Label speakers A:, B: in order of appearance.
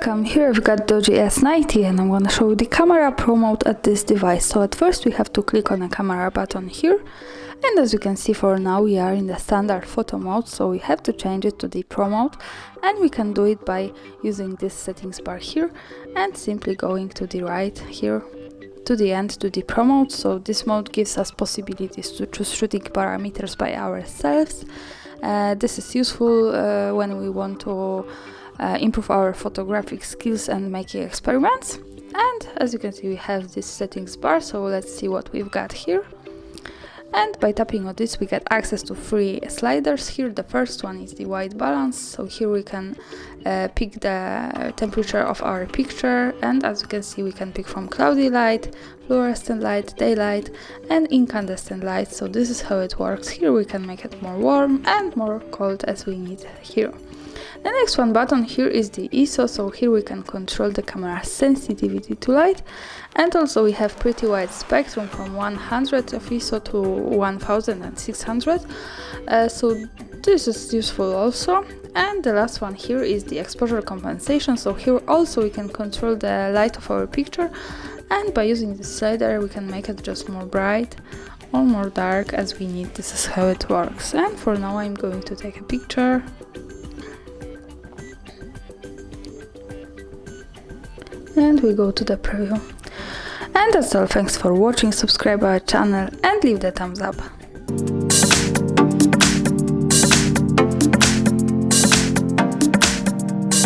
A: Welcome, here I've got DOOGEE S90 and I'm going to show you the camera pro mode at this device. So at first we have to click on the camera button here, and as you can see for now we are in the standard photo mode, so we have to change it to the pro mode, and we can do it by using this settings bar here and simply going to the right here to the end to the pro mode. So this mode gives us possibilities to choose shooting parameters by ourselves. This is useful when we want to improve our photographic skills and making experiments. And as you can see we have this settings bar, so let's see what we've got here. And by tapping on this we get access to 3 sliders here. The first one is the white balance, so here we can pick the temperature of our picture, and as you can see we can pick from cloudy light, fluorescent light, daylight and incandescent light. So this is how it works. Here we can make it more warm and more cold as we need here. The next one button here is the ISO, so here we can control the camera's sensitivity to light, and also we have pretty wide spectrum from 100 of ISO to 1600, so this is useful also. And the last one here is the exposure compensation, so here also we can control the light of our picture, and by using this slider we can make it just more bright or more dark as we need. This is how it works. And for now I'm going to take a picture. And we go to the preview. And that's all. Thanks for watching, subscribe our channel and leave the thumbs up.